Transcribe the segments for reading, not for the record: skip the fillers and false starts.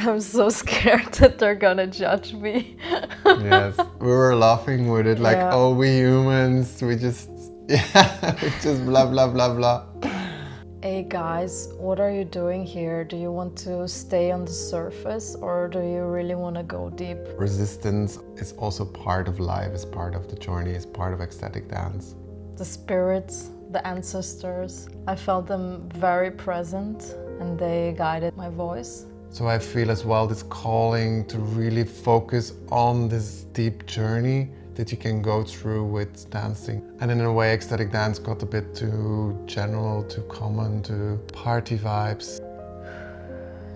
I'm so scared that they're gonna judge me. Yes, we were laughing with it like, Yeah. oh, we humans, we just, yeah, we just blah, blah, blah, blah. Hey guys, what are you doing here? Do you want to stay on the surface or do you really want to go deep? Resistance is also part of life, is part of the journey, is part of ecstatic dance. The spirits, the ancestors, I felt them very present and they guided my voice. So I feel as well this calling to really focus on this deep journey that you can go through with dancing. And in a way, ecstatic dance got a bit too general, too common, to party vibes.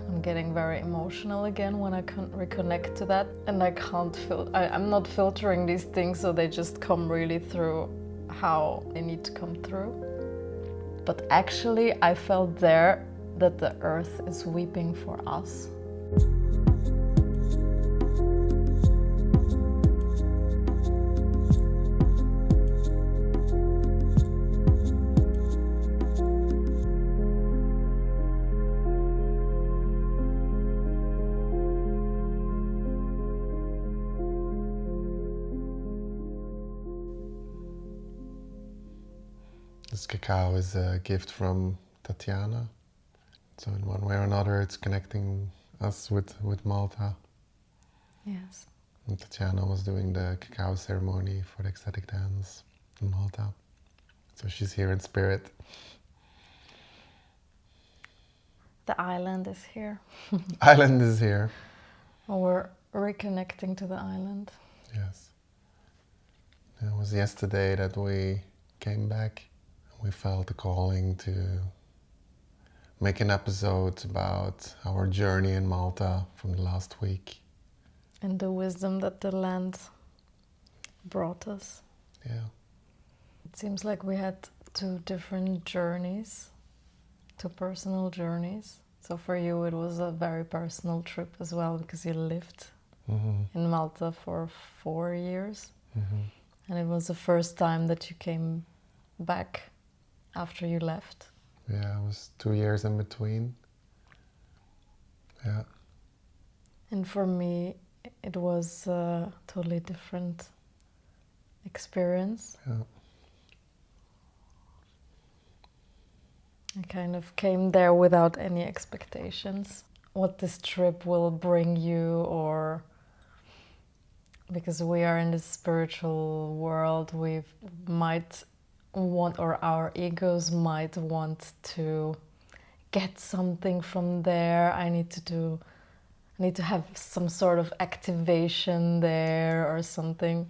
I'm getting very emotional again when I can reconnect to that, and I can't I'm not filtering these things, so they just come really through how they need to come through. But actually, I felt there that the earth is weeping for us. This cacao is a gift from Tatiana. So in one way or another, it's connecting us with Malta. Yes. And Tatiana was doing the cacao ceremony for the ecstatic dance in Malta. So she's here in spirit. The island is here. Island is here. We're reconnecting to the island. Yes. It was yesterday that we came back. We felt the calling to make an episode about our journey in Malta from the last week. And the wisdom that the land brought us. Yeah. It seems like we had two different journeys, two personal journeys. So for you it was a very personal trip as well, because you lived in Malta for 4 years. And it was the first time that you came back after you left. Yeah, it was 2 years in between. Yeah. And for me, it was a totally different experience. Yeah. I kind of came there without any expectations. What this trip will bring you, or because we are in this spiritual world, we might want, or our egos might want to get something from there. I need to have some sort of activation there or something.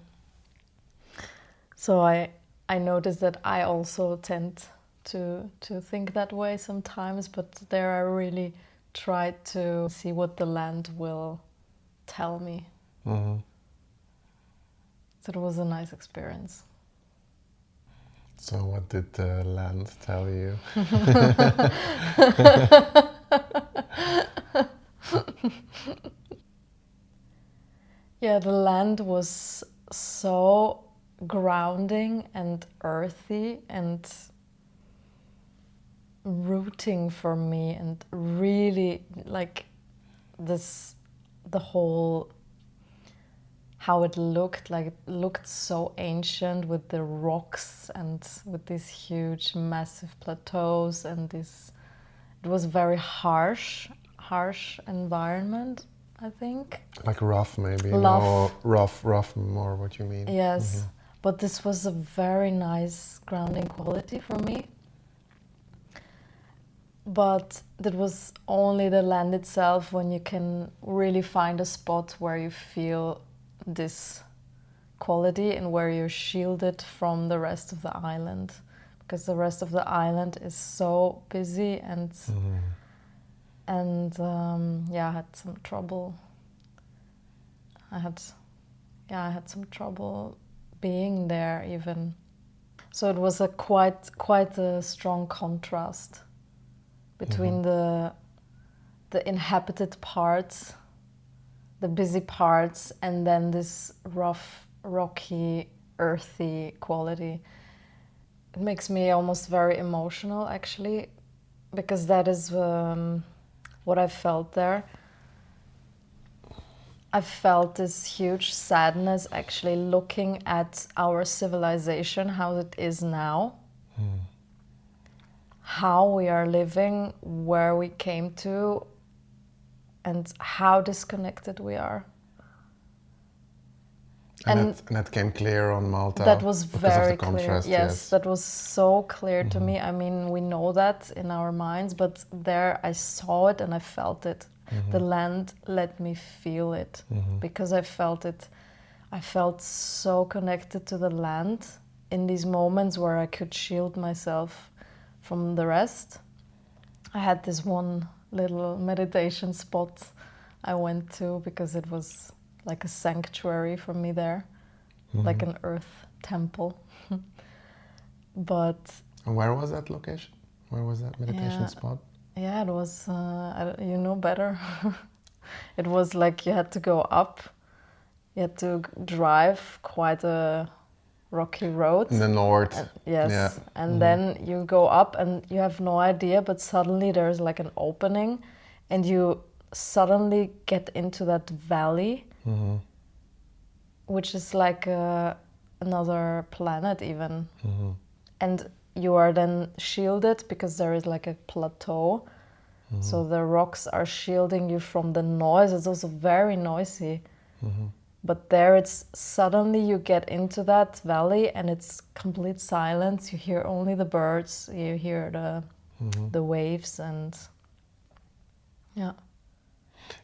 So I noticed that I also tend to think that way sometimes, but there I really tried to see what the land will tell me. So it was a nice experience. So what did the land tell you? Yeah, the land was so grounding and earthy and rooting for me, and really like this, the whole, how it looked, like it looked so ancient with the rocks and with these huge massive plateaus, and this, it was very harsh environment, I think. Like rough maybe, Rough. no, rough more what you mean. Yes, but this was a very nice grounding quality for me. But that was only the land itself, when you can really find a spot where you feel this quality and where you're shielded from the rest of the island, because the rest of the island is so busy and yeah, I had some trouble. I had some trouble being there even. So it was a quite a strong contrast between the inhabited parts, the busy parts, and then this rough, rocky, earthy quality. It makes me almost very emotional, actually, because that is what I felt there. I felt this huge sadness actually looking at our civilization, how it is now, how we are living, where we came to, and how disconnected we are. And that came clear on Malta. That was because of very the contrast, clear. Yes, that was so clear to me. I mean, we know that in our minds, but there I saw it and I felt it. The land let me feel it because I felt it. I felt so connected to the land in these moments where I could shield myself from the rest. I had this one little meditation spot I went to because it was like a sanctuary for me there, like an earth temple. But And where was that location? Where was that meditation spot? yeah, it was, you know better. It was like you had to go up, you had to drive quite a rocky road. In the north. Yes, Yeah. and then you go up and you have no idea, but suddenly there's like an opening and you suddenly get into that valley, which is like another planet even. And you are then shielded because there is like a plateau. So the rocks are shielding you from the noise. It's also very noisy. But there it's suddenly you get into that valley and it's complete silence. You hear only the birds, you hear the waves, and yeah.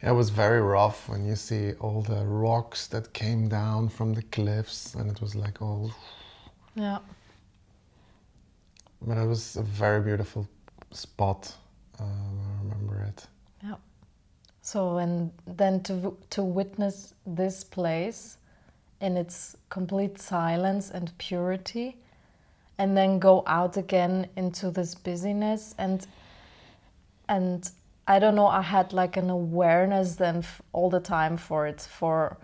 It was very rough when you see all the rocks that came down from the cliffs, and it was like all. Yeah. But it was a very beautiful spot. I remember it. Yeah. So and then to witness this place in its complete silence and purity, and then go out again into this busyness and I don't know, I had like an awareness then all the time for it, for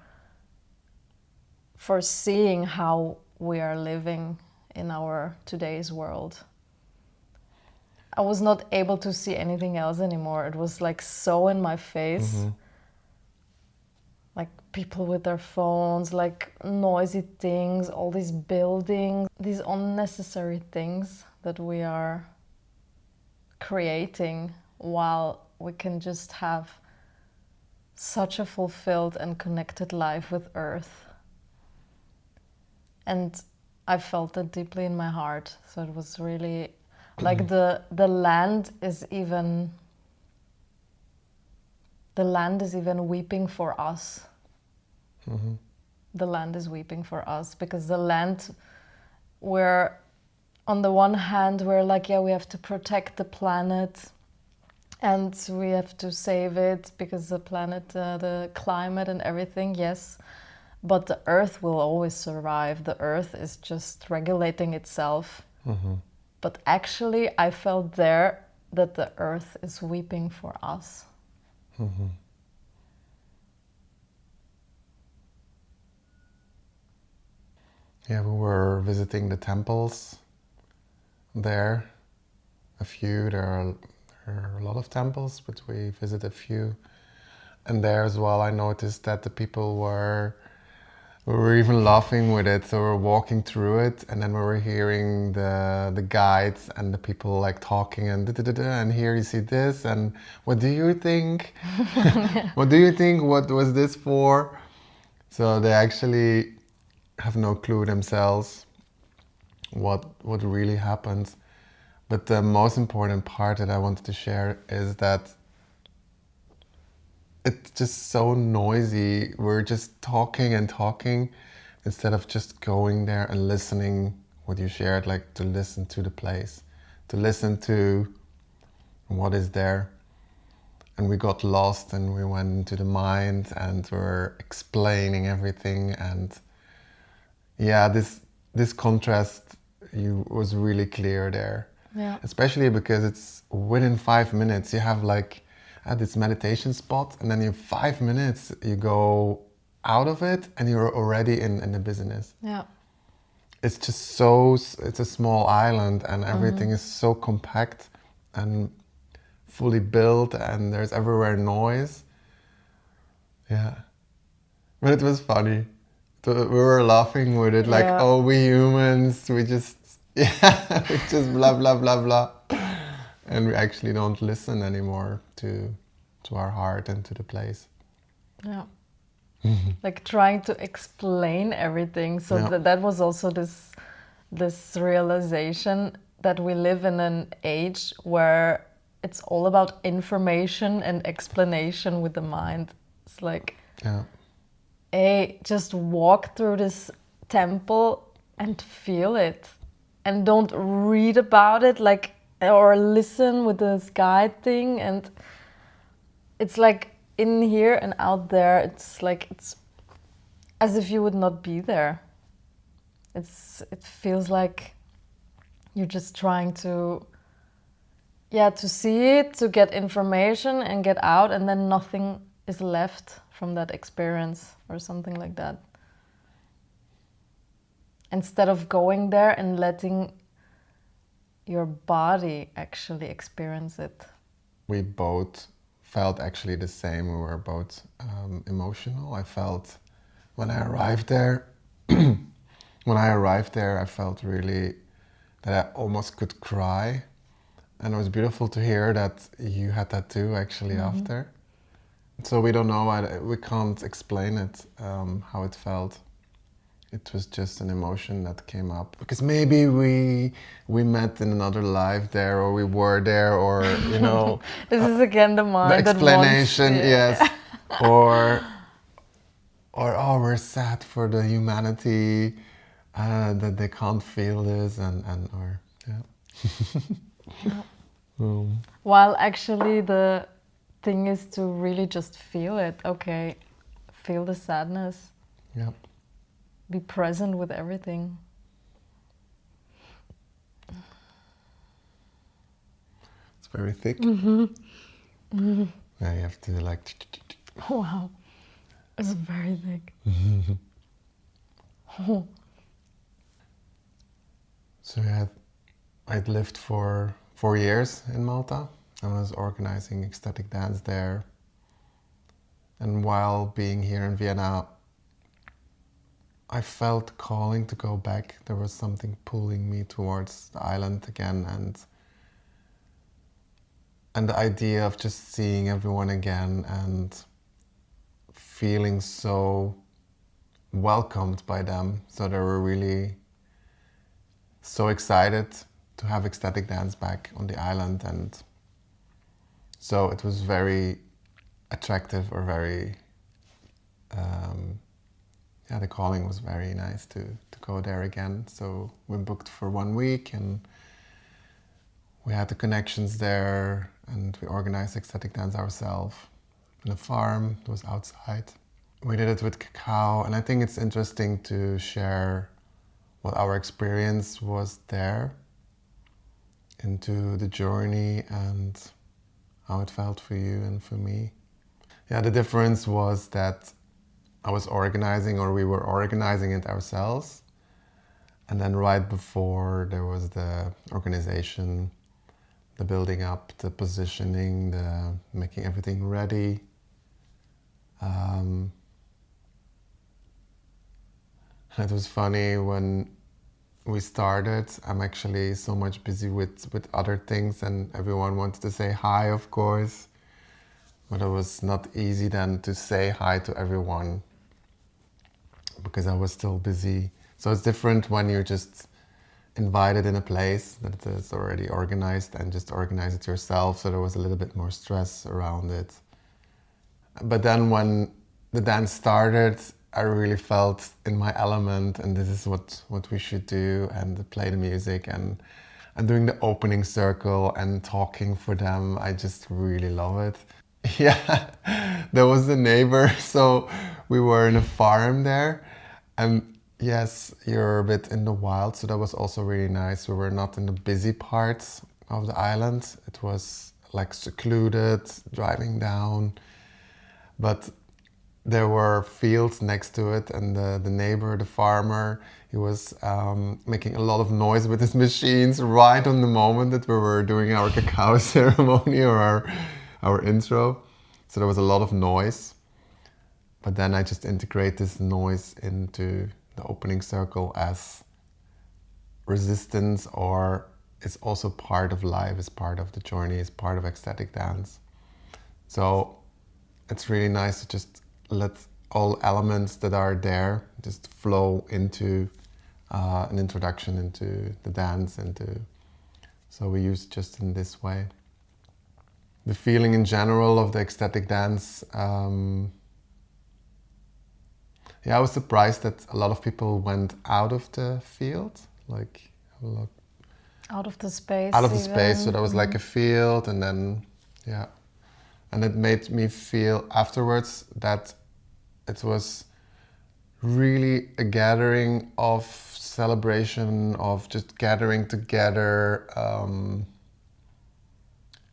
seeing how we are living in our today's world. I was not able to see anything else anymore. It was like so in my face. Like people with their phones, like noisy things, all these buildings, these unnecessary things that we are creating while we can just have such a fulfilled and connected life with Earth. And I felt it deeply in my heart. So it was really like the land is even weeping for us. The land is weeping for us because the land, we're on the one hand we're like, yeah, we have to protect the planet and we have to save it because the planet, the climate and everything, yes, but the earth will always survive. The earth is just regulating itself. But actually I felt there that the earth is weeping for us. Yeah, we were visiting the temples there. A few, there are a lot of temples, but we visited a few. And there as well, I noticed that the people we were even laughing with it. So we were walking through it, and then we were hearing the guides and the people like talking and and here you see this, and what do you think? What do you think? What was this for? So they actually have no clue themselves what really happened. But the most important part that I wanted to share is that it's just so noisy. We're just talking and talking instead of just going there and listening what you shared, like to listen to the place, to listen to what is there. And we got lost and we went into the mind and we're explaining everything. And yeah, this contrast was really clear there. Yeah. Especially because it's within 5 minutes you have like at this meditation spot, and then in 5 minutes you go out of it and you're already in the business. Yeah. It's just it's a small island and everything is so compact and fully built and there's everywhere noise. Yeah. But it was funny. We were laughing with it, like, Yeah. oh, we humans, we just, yeah, we just blah, blah, blah, blah. And we actually don't listen anymore to our heart and to the place. Yeah. Like trying to explain everything. So Yeah. that was also this realization that we live in an age where it's all about information and explanation with the mind. It's like, Yeah. hey, just walk through this temple and feel it. And don't read about it like or listen with this guide thing. And it's like in here and out there, it's like it's as if you would not be there. It feels like you're just trying to see it, to get information and get out, and then nothing is left from that experience or something like that. Instead of going there and letting your body actually experience it. We both felt actually the same. We were both emotional. I felt when I arrived there, I felt really that I almost could cry. And it was beautiful to hear that you had that too, actually, after. So we don't know, we can't explain it, how it felt. It was just an emotion that came up. Because maybe we met in another life there, or we were there, or, you know... This is again the the mind explanation, that wants, yes. Or, oh, we're sad for the humanity, that they can't feel this, or, yeah. While actually the thing is to really just feel it. Okay, feel the sadness. Yeah. Be present with everything. It's very thick. Yeah, you have to like... Wow, it's very thick. So I'd lived for 4 years in Malta. I was organizing ecstatic dance there. And while being here in Vienna, I felt calling to go back. There was something pulling me towards the island again, and the idea of just seeing everyone again and feeling so welcomed by them. So they were really so excited to have ecstatic dance back on the island, and so it was very attractive, or very the calling was very nice to go there again. So we booked for 1 week, and we had the connections there, and we organized ecstatic dance ourselves in a farm. It was outside. We did it with cacao, and I think it's interesting to share what our experience was there, into the journey and how it felt for you and for me. Yeah, the difference was that I was organizing, or we were organizing it ourselves. And then right before, there was the organization, the building up, the positioning, the making everything ready. It was funny when we started. I'm actually so much busy with other things, and everyone wanted to say hi, of course. But it was not easy then to say hi to everyone, because I was still busy. So it's different when you're just invited in a place that is already organized and just organize it yourself. So there was a little bit more stress around it. But then when the dance started, I really felt in my element, and this is what we should do, and play the music and doing the opening circle and talking for them. I just really love it. Yeah, there was a neighbor, so we were in a farm there, and yes, you're a bit in the wild, so that was also really nice. We were not in the busy parts of the island. It was like secluded, driving down, but there were fields next to it, and the neighbor, the farmer, he was making a lot of noise with his machines right on the moment that we were doing our cacao ceremony, or our intro. So there was a lot of noise. But then I just integrate this noise into the opening circle as resistance, or it's also part of life, it's part of the journey, it's part of ecstatic dance. So it's really nice to just let all elements that are there just flow into an introduction into the dance. So we use just in this way. The feeling in general of the ecstatic dance, I was surprised that a lot of people went out of the field, like Out of the space. out of the space. So there was like a field, and then and it made me feel afterwards that it was really a gathering of celebration, of just gathering together,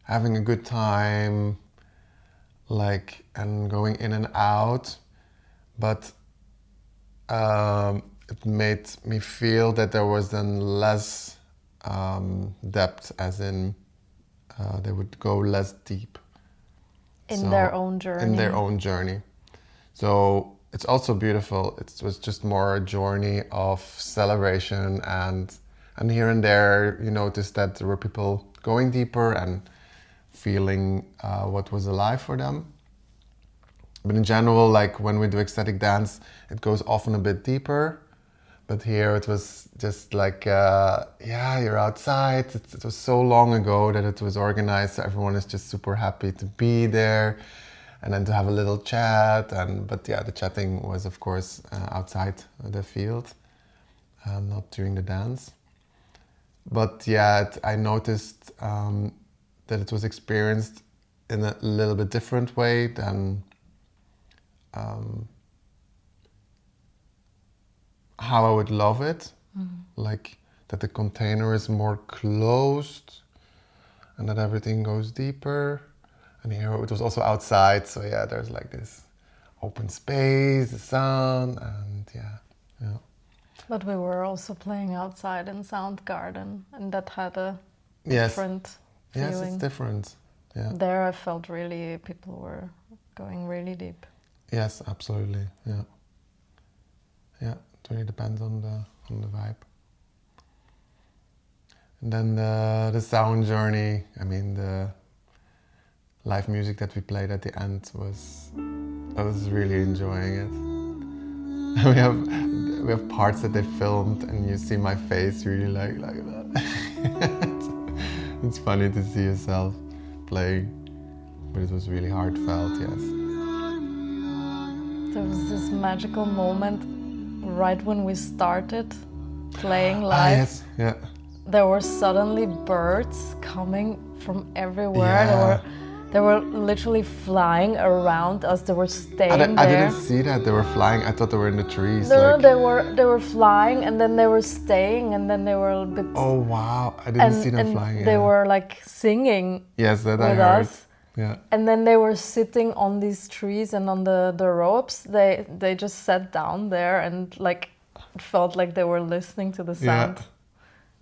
having a good time, like, and going in and out. But it made me feel that there was then less depth, as in they would go less deep. In their own journey. In their own journey. So it's also beautiful. It was just more a journey of celebration, and here and there you notice that there were people going deeper and feeling what was alive for them. But in general, like when we do ecstatic dance, it goes often a bit deeper. But here it was just like, you're outside. It was so long ago that it was organized. So everyone is just super happy to be there, and then to have a little chat. But the chatting was, of course, outside the field, not during the dance. But I noticed that it was experienced in a little bit different way than how I would love it. Like that the container is more closed and that everything goes deeper. And here it was also outside, so there's like this open space, the sun, and But we were also playing outside in Soundgarden, and that had a different feeling. Yes, it's different. Yeah. There I felt really people were going really deep. Yes, absolutely. Yeah. Yeah, it really depends on the vibe. And then the sound journey. I mean, the live music that we played at the end I was really enjoying it. we have parts that they filmed, and you see my face really like that. It's funny to see yourself playing, but it was really heartfelt. Yes. There was this magical moment right when we started playing live. Yes, yeah. There were suddenly birds coming from everywhere. Yeah. They were literally flying around us. They were staying there. I didn't see that. They were flying. I thought they were in the trees. No, they were flying, and then they were staying, and then they were a bit. Oh wow! I didn't see them flying. They were like singing. Yes, that with I heard. Us. Yeah. And then they were sitting on these trees and on the ropes. They just sat down there, and like it felt like they were listening to the sound. Yeah.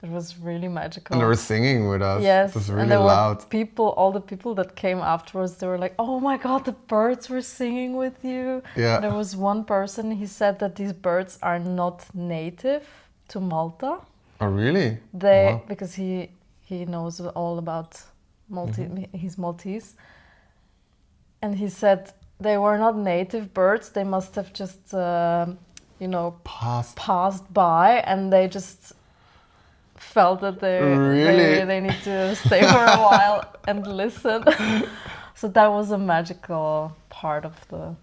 It was really magical. And they were singing with us. Yes, it was really and there loud. Were all the people that came afterwards, they were like, "Oh my God, the birds were singing with you." Yeah. There was one person, he said that these birds are not native to Malta. Oh really? Wow. Because he knows all about he's Maltese. And he said they were not native birds. They must have just, passed by, and they just felt that they need to stay for a while and listen. So that was a magical part of the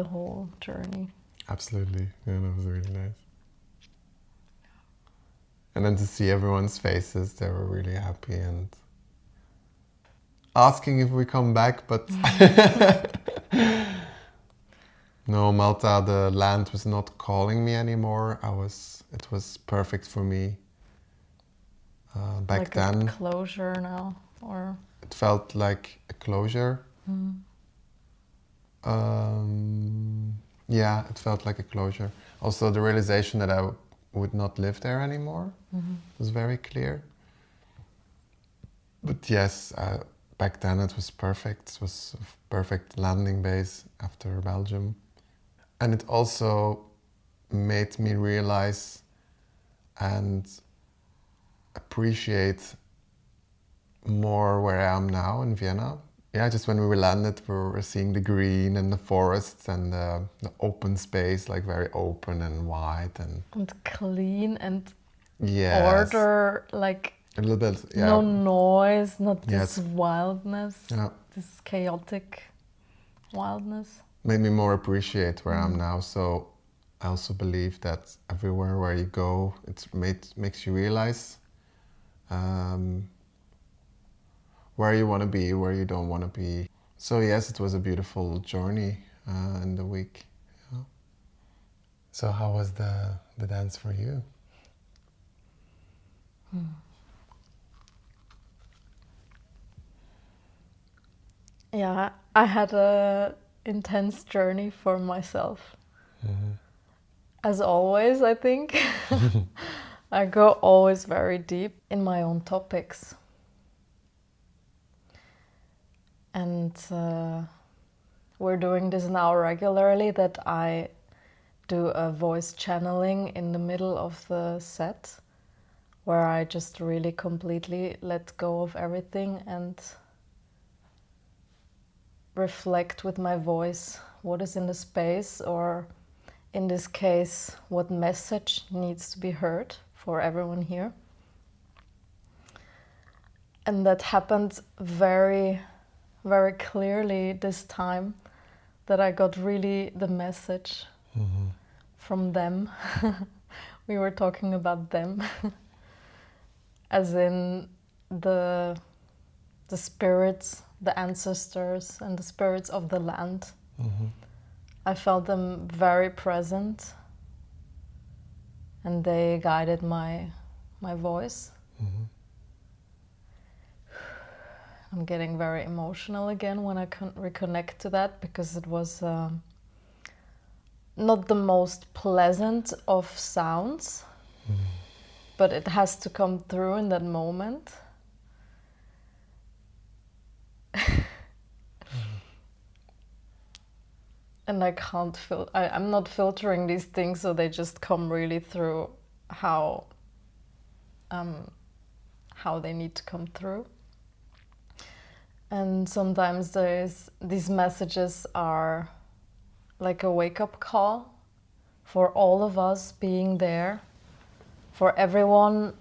whole journey. Absolutely. Yeah, that was really nice. And then to see everyone's faces, they were really happy and asking if we come back, but no, Malta, the land was not calling me anymore. It was perfect for me back like then. A closure now, or it felt like a closure. It felt like a closure. Also, the realization that I would not live there anymore was very clear. But yes, back then it was perfect. It was a perfect landing base after Belgium. And it also made me realize and appreciate more where I am now in Vienna. Yeah, just when we landed, we were seeing the green and the forests and the open space, like very open and wide and clean and yes, order, like a little bit, yeah. No noise, not this Yes. wildness, Yeah. this chaotic wildness. Made me more appreciate where I am now. So I also believe that everywhere where you go, makes you realize where you want to be, where you don't want to be. So yes, it was a beautiful journey in the week. Yeah. So how was the dance for you? Yeah, I had a intense journey for myself. As always, I think. I go always very deep in my own topics. And we're doing this now regularly, that I do a voice channeling in the middle of the set, where I just really completely let go of everything and reflect with my voice what is in the space, or in this case, what message needs to be heard for everyone here. And that happened very, very clearly this time, that I got really the message from them. We were talking about them, as in the spirits, the ancestors, and the spirits of the land. I felt them very present, and they guided my voice. I'm getting very emotional again when I reconnect to that, because it was not the most pleasant of sounds, but it has to come through in that moment. And I can't I'm not filtering these things, so they just come really through how they need to come through. And sometimes these messages are like a wake-up call for all of us being there, for everyone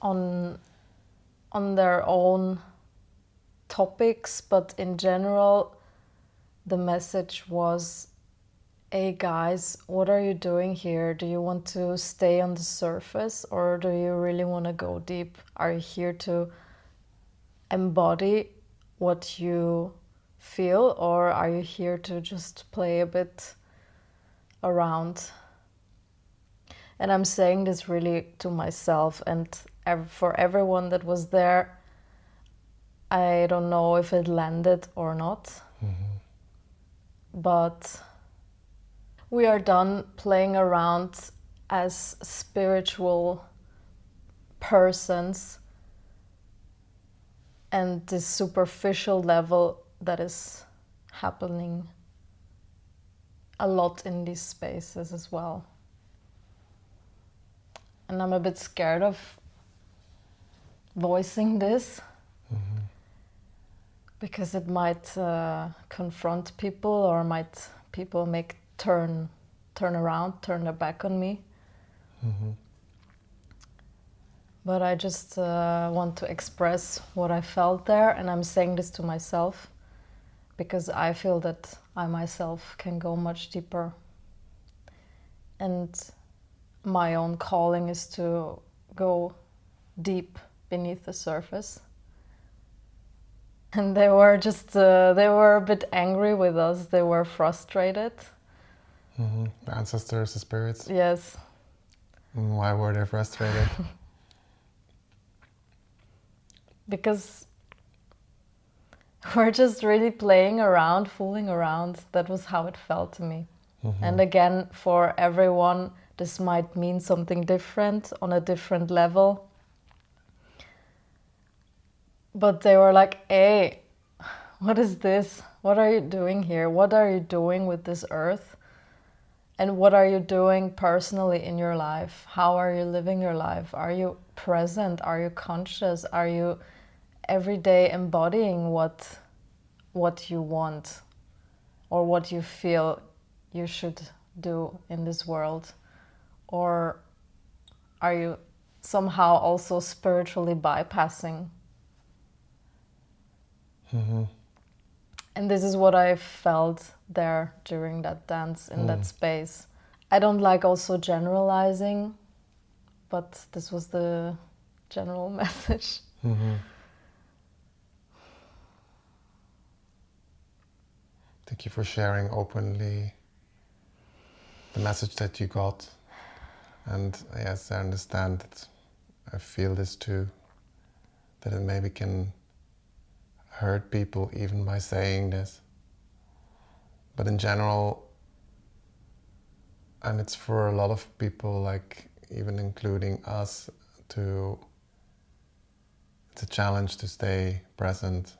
on their own topics, but in general, the message was, hey guys, what are you doing here? Do you want to stay on the surface, or do you really want to go deep? Are you here to embody what you feel, or are you here to just play a bit around? And I'm saying this really to myself and for everyone that was there. I don't know if it landed or not, but we are done playing around as spiritual persons and this superficial level that is happening a lot in these spaces as well. And I'm a bit scared of voicing this, because it might confront people, or might people turn around, turn their back on me. But I just want to express what I felt there, and I'm saying this to myself because I feel that I myself can go much deeper. And my own calling is to go deep beneath the surface. And they were just, they were a bit angry with us. They were frustrated. The ancestors, the spirits? Yes. And why were they frustrated? Because we're just really playing around, fooling around. That was how it felt to me. And again, for everyone, this might mean something different on a different level. But they were like, hey, what is this? What are you doing here? What are you doing with this earth? And what are you doing personally in your life? How are you living your life? Are you present? Are you conscious? Are you every day embodying what you want or what you feel you should do in this world? Or are you somehow also spiritually bypassing? And this is what I felt there during that dance in that space. I don't like also generalizing, but this was the general message. Thank you for sharing openly the message that you got. And yes, I understand that. I feel this too, that it maybe can hurt people even by saying this. But in general, and it's for a lot of people, like even including us, it's a challenge to stay present.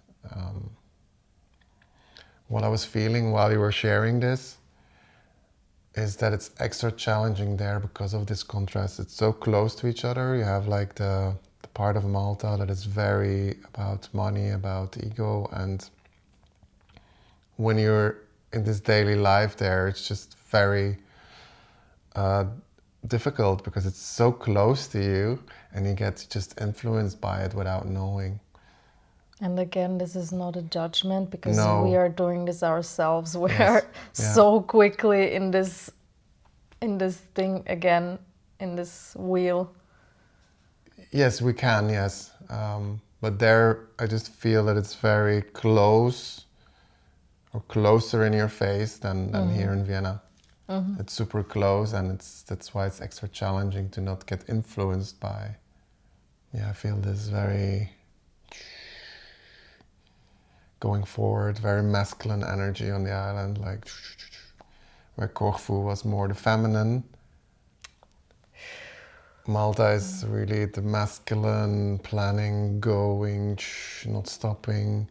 What I was feeling while you were sharing this is that it's extra challenging there because of this contrast. It's so close to each other. You have like the part of Malta that is very about money, about ego, and when you're in this daily life there, it's just very difficult because it's so close to you and you get just influenced by it without knowing. And again, this is not a judgment because No. we are doing this ourselves. We Yes. are Yeah. so quickly in this thing again, in this wheel. Yes, we can, yes. But there, I just feel that it's very close or closer in your face than here in Vienna. It's super close, and that's why it's extra challenging to not get influenced by. Yeah, I feel this very going forward, very masculine energy on the island, like where Corfu was more the feminine. Malta is really the masculine, planning, going, not stopping,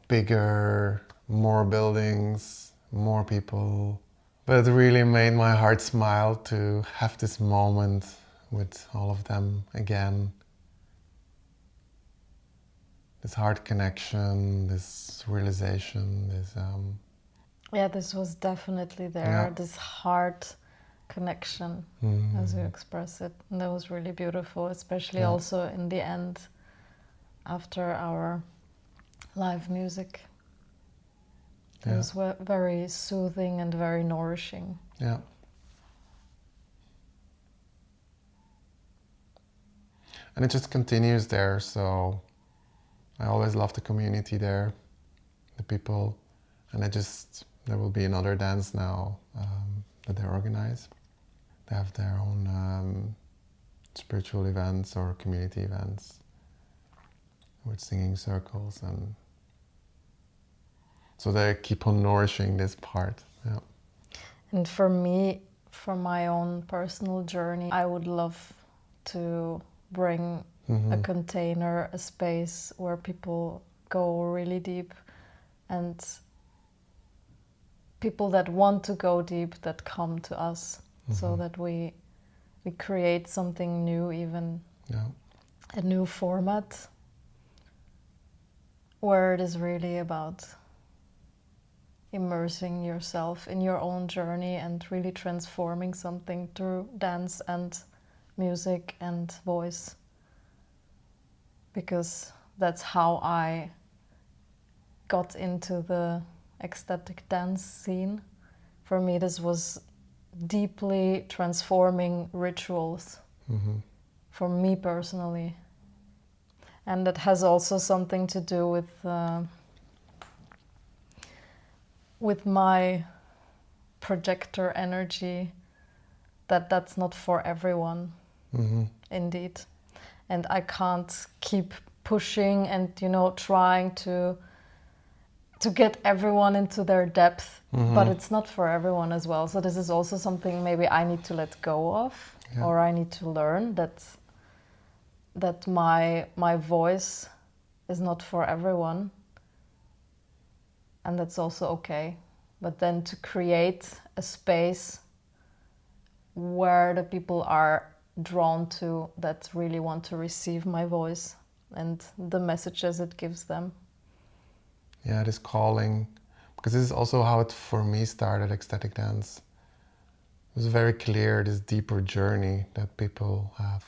bigger, more buildings, more people. But it really made my heart smile to have this moment with all of them again. This heart connection, this realization, this... Yeah, this was definitely there, Yeah. this heart connection, as you express it. And that was really beautiful, especially Yeah. also in the end, after our live music. It Yeah. was very soothing and very nourishing. Yeah. And it just continues there, so I always love the community there, the people, and there will be another dance now that they organize. They have their own spiritual events or community events with singing circles, and so they keep on nourishing this part. Yeah. And for me, for my own personal journey, I would love to bring a container, a space where people go really deep, and people that want to go deep that come to us, so that we create something new, even Yeah. a new format where it is really about immersing yourself in your own journey and really transforming something through dance and music and voice. Because that's how I got into the ecstatic dance scene. For me, this was deeply transforming rituals for me personally. And that has also something to do with my projector energy, that's not for everyone, indeed. And I can't keep pushing and, trying to get everyone into their depth, but it's not for everyone as well. So this is also something maybe I need to let go of, Yeah. or I need to learn that that my voice is not for everyone, and that's also okay. But then to create a space where the people are drawn to, that really want to receive my voice and the messages it gives them. Yeah, this calling, because this is also how it for me started, ecstatic dance. It was very clear, this deeper journey that people have.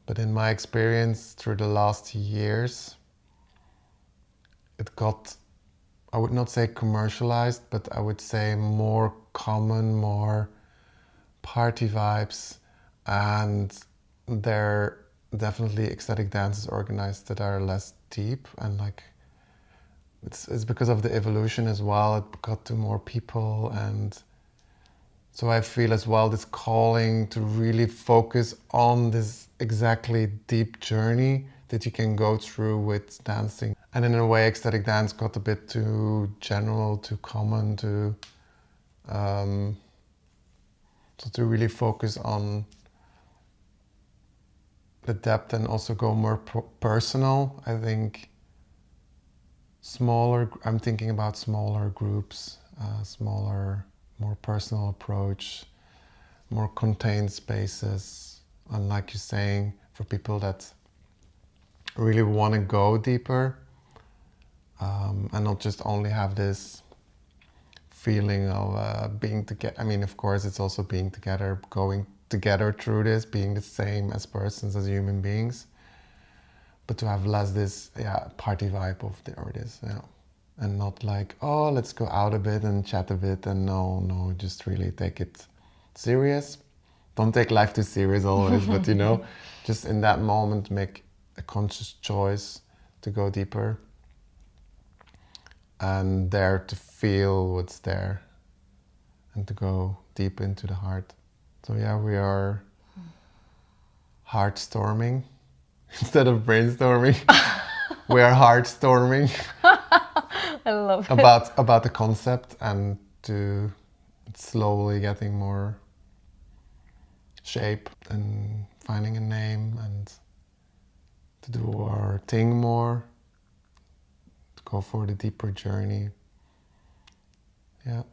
But in my experience through the last years, it got, I would not say commercialized, but I would say more common, more party vibes, and there are definitely ecstatic dances organized that are less deep, and like it's because of the evolution as well. It got to more people, and so I feel as well this calling to really focus on this exactly deep journey that you can go through with dancing. And in a way, ecstatic dance got a bit too general, too common, so to really focus on the depth and also go more personal. I think I'm thinking about smaller groups, smaller, more personal approach, more contained spaces. And like you're saying, for people that really want to go deeper, and not just only have this feeling of being together. I mean, of course, it's also being together, going together through this, being the same as persons, as human beings, but to have less this party vibe of this, and not like, oh, let's go out a bit and chat a bit, and no, just really take it serious. Don't take life too serious always, but just in that moment make a conscious choice to go deeper and dare to feel what's there and to go deep into the heart. So yeah, we are heart storming instead of brainstorming. We are heart storming. I love it. About the concept, and to slowly getting more shape and finding a name and to do our thing more, to go for the deeper journey. Yeah.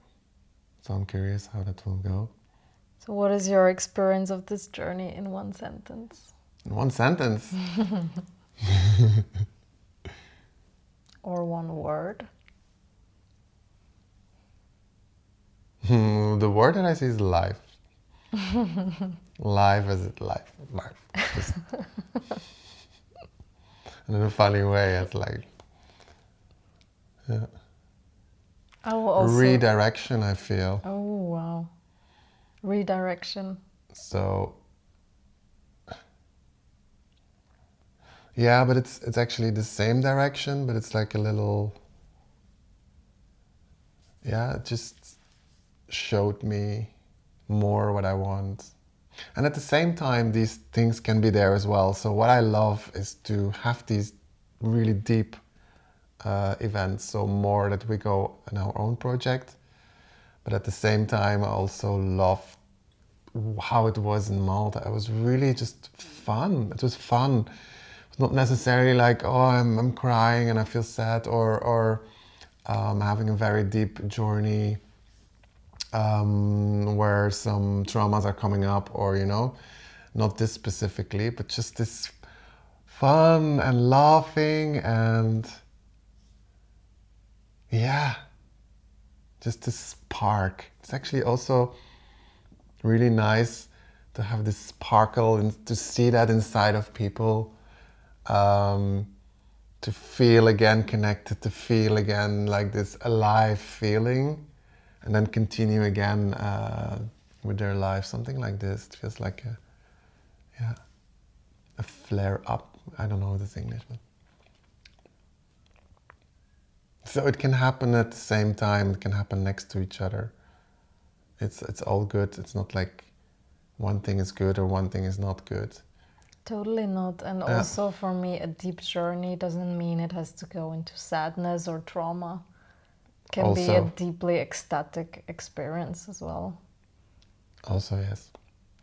So I'm curious how that will go. So what is your experience of this journey in one sentence? In one sentence? Or one word? The word that I see is life. Life as it life. Just in a funny way, it's like I will also... redirection, I feel. Oh, wow. Redirection. So yeah, but it's actually the same direction, but it's like a little, it just showed me more what I want. And at the same time, these things can be there as well. So what I love is to have these really deep events, so more that we go in our own project. But at the same time, I also love how it was in Malta. It was really just fun. It was fun. It was not necessarily like, oh, I'm crying and I feel sad, or having a very deep journey where some traumas are coming up, or not this specifically, but just this fun and laughing and just this spark. It's actually also really nice to have this sparkle and to see that inside of people, to feel again connected, to feel again like this alive feeling, and then continue again with their life. Something like this. It feels like a flare up. I don't know what it's English, but so it can happen at the same time. It can happen next to each other. It's all good. It's not like one thing is good or one thing is not good. Totally not. And also for me, a deep journey doesn't mean it has to go into sadness or trauma. It can be a deeply ecstatic experience as well. Also, yes.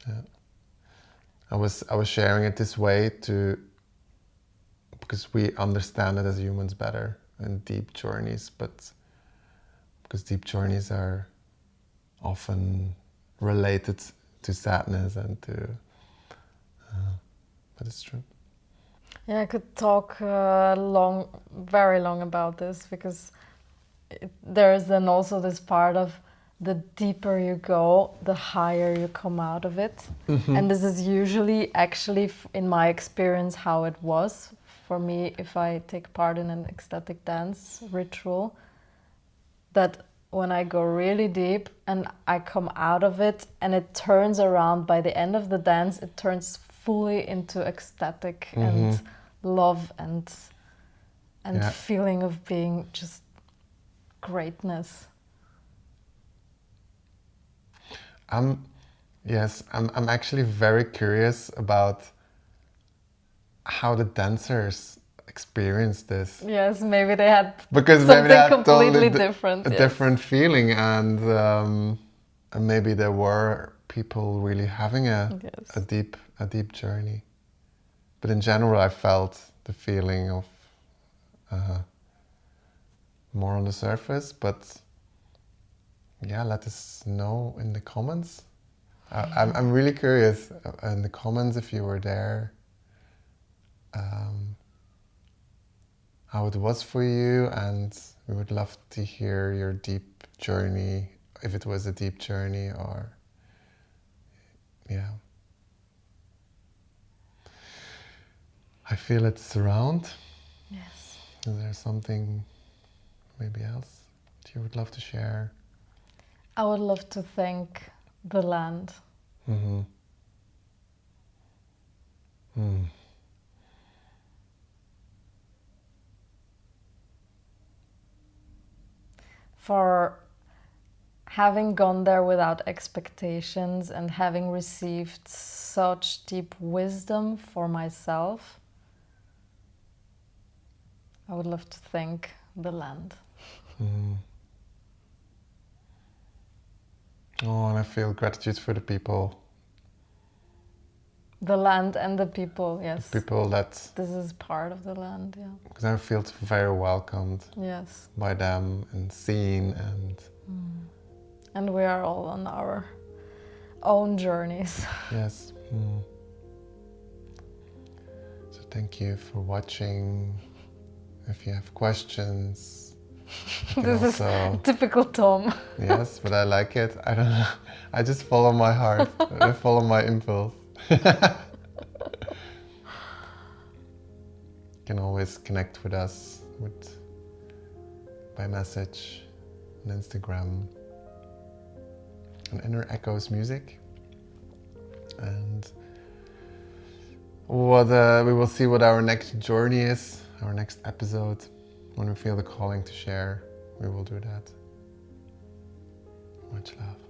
Yeah. I was sharing it this way because we understand it as humans better in deep journeys, but because deep journeys are often related to sadness and to, but it's true. Yeah, I could talk very long about this, because there is then also this part of the deeper you go, the higher you come out of it. And this is usually actually, in my experience, how it was for me if I take part in an ecstatic dance ritual, that when I go really deep and I come out of it and it turns around, by the end of the dance, it turns fully into ecstatic and love and feeling of being just greatness. I'm actually very curious about how the dancers experience this. Yes, maybe they had Because something maybe they had completely totally different. a different feeling, and maybe there were people really having a deep journey. But in general, I felt the feeling of more on the surface. But yeah, let us know in the comments. I'm really curious in the comments if you were there, how it was for you, and we would love to hear your deep journey, if it was a deep journey, or yeah. I feel it's around. Yes. Is there something maybe else that you would love to share? I would love to thank the land. For having gone there without expectations and having received such deep wisdom for myself, I would love to thank the land. Oh, and I feel gratitude for the people. The land and the people, yes. People that... This is part of the land, yeah. Because I feel very welcomed. Yes. By them and seen and... And we are all on our own journeys. Yes. So thank you for watching. If you have questions, This also... is typical Tom. Yes, but I like it. I don't know. I just follow my heart. I follow my impulse. You can always connect with us by message on Instagram on Inner Echoes Music. And we will see what our next journey is, our next episode. When we feel the calling to share, we will do that. Much love.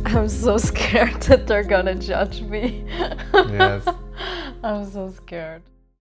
I'm so scared that they're gonna judge me. Yes. I'm so scared.